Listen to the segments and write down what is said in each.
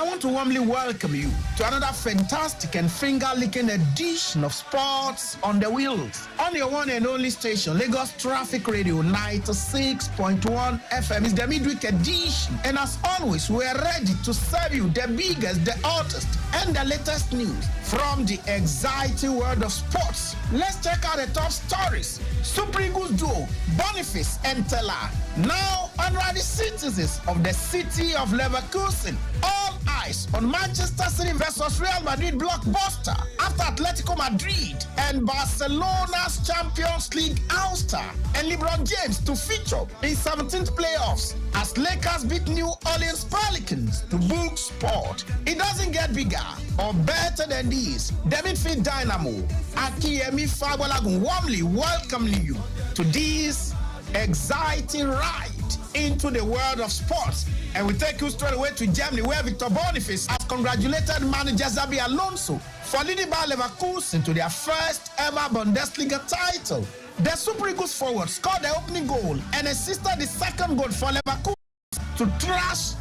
I want to warmly welcome you to another fantastic and finger-licking edition of Sports on the Wheels on your one and only station, Lagos Traffic Radio 96.1 FM. It's the midweek edition, and as always, we're ready to serve you the biggest, the hottest, and the latest news from the exciting world of sports. Let's check out the top stories. Super Eagles duo Boniface and Teller now honorary citizens of the city of Leverkusen. All eyes on Manchester City versus Real Madrid blockbuster after Atletico Madrid and Barcelona's Champions League ouster, and LeBron James to feature in 17th playoffs as Lakers beat New Orleans Pelicans to book sport. It doesn't get bigger or better than this. The midfield dynamo Akinyemi Fagbolagun warmly welcoming you to this exciting ride into the world of sports. And we take you straight away to Germany, where Victor Boniface has congratulated manager Xabi Alonso for leading Bayer Leverkusen to their first ever Bundesliga title. The Super Eagles forward scored the opening goal and assisted the second goal for Leverkusen to thrash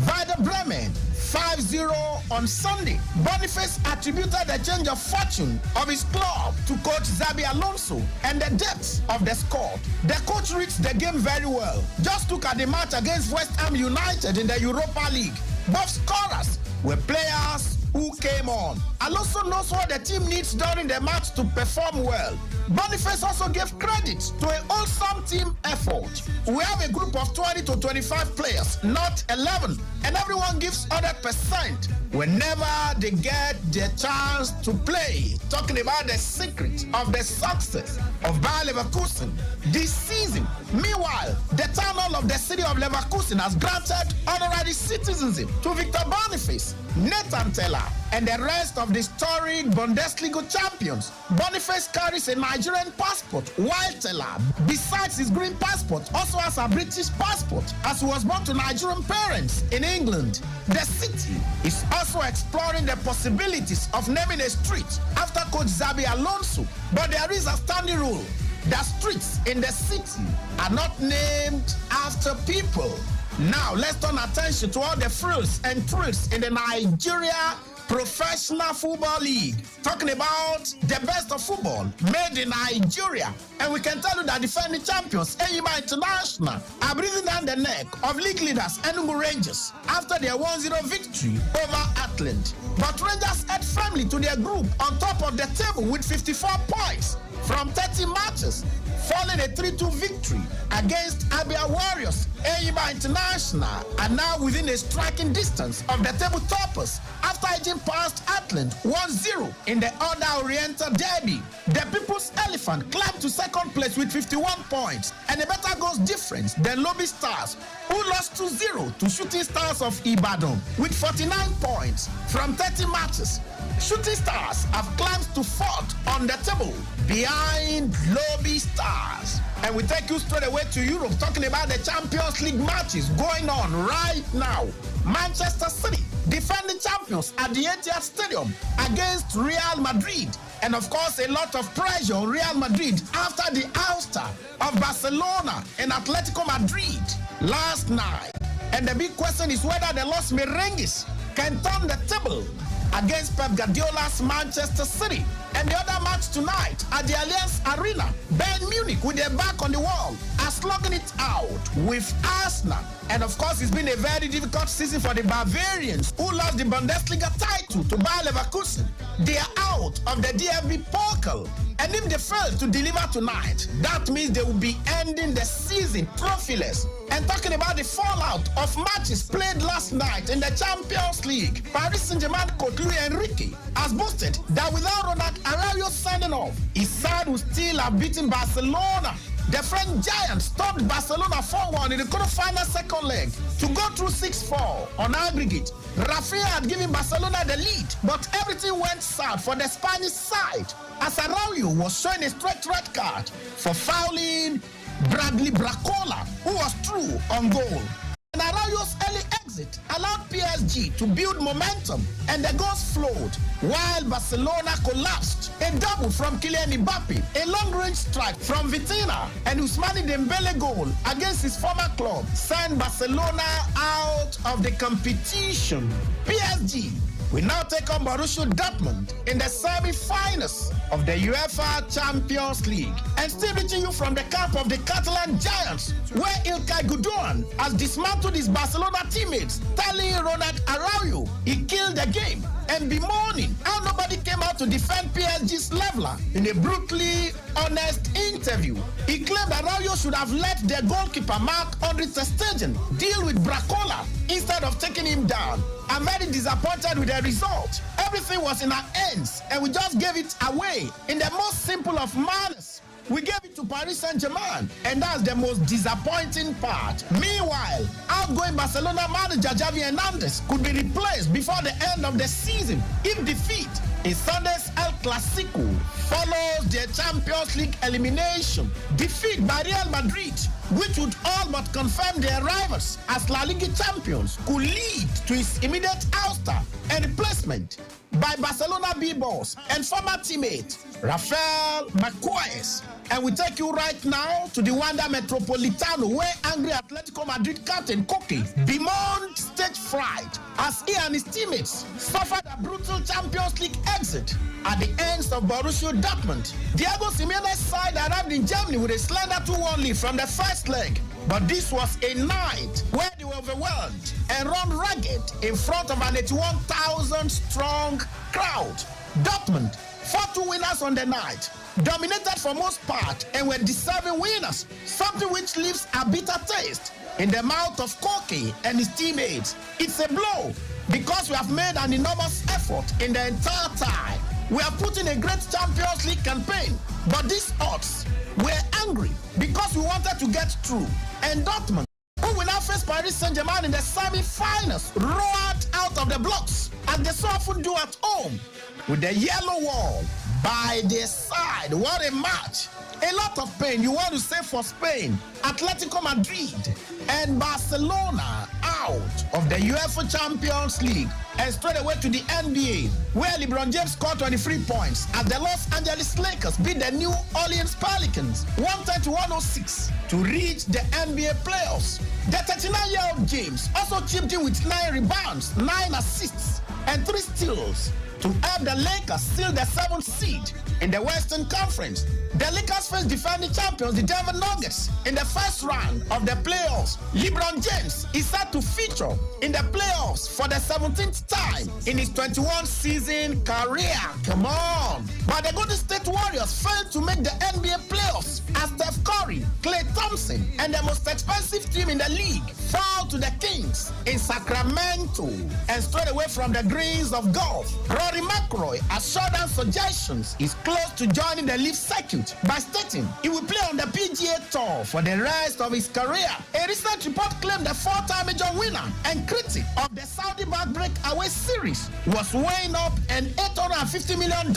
Werder Bremen 5-0 on Sunday. Boniface attributed the change of fortune of his club to coach Xabi Alonso and the depth of the squad. The coach reads the game very well. Just look at the match against West Ham United in the Europa League. Both scorers were players who came on. Alonso knows what the team needs during the match to perform well. Boniface also gave credit to a wholesome team effort. We have a group of 20 to 25 players, not 11, and everyone gives 100% whenever they get the chance to play. Talking about the secret of the success of Bayer Leverkusen this season. Meanwhile, the town hall of the city of Leverkusen has granted honorary citizenship to Victor Boniface, Nathan Teller, and the rest of the historic Bundesliga champions. Boniface carries a Nigerian passport, while Teller, besides his green passport, also has a British passport, as he was born to Nigerian parents in England. The city is also exploring the possibilities of naming a street after coach Xabi Alonso, but there is a standing rule. The streets in the city are not named after people. Now, let's turn attention to all the frills and thrills in the Nigeria Professional Football League. Talking about the best of football made in Nigeria. And we can tell you that defending champions, Akinyemi International, are breathing down the neck of league leaders Enugu Rangers after their 1-0 victory over Atlant. But Rangers head firmly to their group on top of the table with 54 points from 30 matches, following a 3-2 victory against Abia Warriors. Akinyemi International are now within a striking distance of the table toppers after edging past Atlant 1-0 in the Other Oriental Derby. The People's Elephant climbed to second place with 51 points and a better goals difference than Lobby Stars, who lost 2-0 to Shooting Stars of Ibadan with 49 points from 30 matches. Shooting Stars have climbed to fourth on the table behind Lobby Stars. And we take you straight away to Europe, talking about the Champions League matches going on right now. Manchester City, defending champions at the Etihad Stadium against Real Madrid. And of course, a lot of pressure on Real Madrid after the ouster of Barcelona and Atletico Madrid last night. And the big question is whether the Los Merengues can turn the table against Pep Guardiola's Manchester City. And the other match tonight at the Allianz Arena, Bayern Munich, with their back on the wall, are slugging it out with Arsenal. And of course, it's been a very difficult season for the Bavarians, who lost the Bundesliga title to Bayer Leverkusen. They are out of the DFB Pokal. And if they fail to deliver tonight, that means they will be ending the season trophyless. And talking about the fallout of matches played last night in the Champions League, Paris Saint-Germain coach Luis Enrique has boasted that without Ronald Araujo signing off, his side will still have beaten Barcelona. The French Giants stopped Barcelona 4-1 in the quarterfinal second leg to go through 6-4 on aggregate. Rafinha had given Barcelona the lead, but everything went south for the Spanish side as Araujo was showing a straight red card for fouling Bradley Bracola, who was true on goal. And Araujo's early exit allowed PSG to build momentum, and the goals flowed, while Barcelona collapsed. A double from Kylian Mbappe, a long-range strike from Vitinha, and Ousmane Dembele goal against his former club sent Barcelona out of the competition. PSG PSG will now take on Borussia Dortmund in the semi-finals of the UEFA Champions League. And still reaching you from the camp of the Catalan Giants, where Ilkay Gundogan has dismantled his Barcelona teammates, telling Ronald Araujo he killed the game, and bemoaning how nobody came out to defend PSG's leveler. In a brutally honest interview, he claimed Araujo should have let their goalkeeper Marc-Andre ter Stegen deal with Bracola instead of taking him down. I'm very disappointed with the result. Everything was in our hands and we just gave it away in the most simple of manners. We gave it to Paris Saint-Germain, and that's the most disappointing part. Meanwhile, outgoing Barcelona manager Xavi Hernandez could be replaced before the end of the season if defeat in Sunday's El Clasico follows their Champions League elimination. Defeat by Real Madrid, which would all but confirm their rivals as La Liga champions, could lead to his immediate ouster and replacement by Barcelona B-boss and former teammate Rafael Marquez. And we take you right now to the Wanda Metropolitano, where angry Atletico Madrid captain Koke bemoaned stage fright as he and his teammates suffered a brutal Champions League exit at the hands of Borussia Dortmund. Diego Simeone's side arrived in Germany with a slender 2-1 lead from the first leg. But this was a night where they were overwhelmed and run ragged in front of an 81,000-strong crowd. Dortmund, 4-2 winners on the night, dominated for most part and were deserving winners, something which leaves a bitter taste in the mouth of Koke and his teammates. It's a blow because we have made an enormous effort in the entire time. We are putting a great Champions League campaign, but these odds were angry because we wanted to get through. And Dortmund, who will now face Paris Saint-Germain in the semi-finals, roared out of the blocks, as they so often do at home, with the yellow wall by their side. What a match! A lot of pain, you want to say, for Spain. Atletico Madrid and Barcelona out of the UEFA Champions League, and straight away to the NBA, where LeBron James scored 23 points as the Los Angeles Lakers beat the New Orleans Pelicans 110-106 to reach the NBA playoffs. The 39-year-old James also chipped in with 9 rebounds, 9 assists, and 3 steals to help the Lakers seal the 7th seed in the Western Conference. The Lakers face defending champions, the Denver Nuggets, in the first round of the playoffs. LeBron James is set to feature in the playoffs for the 17th time in his 21-season career. Come on! But the Golden State Warriors failed to make the NBA playoffs as Steph Curry, Klay Thompson, and the most expensive team in the league fall to the Kings in Sacramento. And straight away from the greens of golf, Rory McIlroy assured us suggestions is close to joining the LIV circuit by stating he will play on the PGA Tour for the rest of his career. A recent report claimed the 4-time major winner and critic of the Saudi Backbreak Away Series was weighing up an $850 million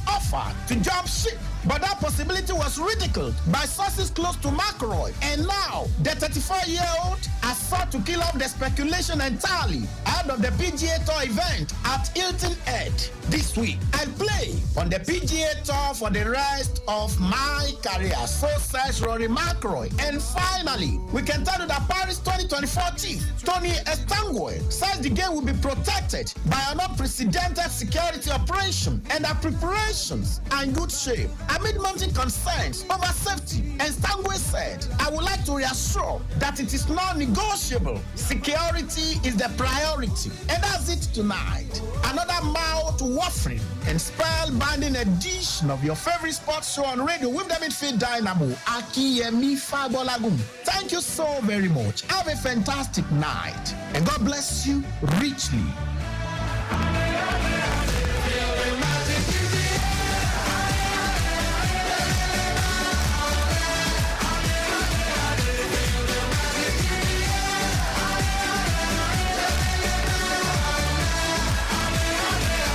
offer to jump ship. But that possibility was ridiculed by sources close to McIlroy. And now, the 34-year-old has sought to kill off the speculation entirely out of the PGA Tour event at Hilton Head this week. I'll play on the PGA Tour for the rest of my career, so says Rory McIlroy. And finally, we can tell you that Paris 2024 chief Tony Estanguet says the game will be protected by an unprecedented security operation and that preparations are in good shape. Amid mounting concerns over safety, Estanguet said, I would like to reassure that it is non-negotiable. Security is the priority. And that's it tonight. Another mouth-watering and spell-binding edition of your favorite sports show on radio with the midfield dynamo, Akinyemi Fagbolagun. Thank you so very much. Have a fantastic night. And God bless you richly.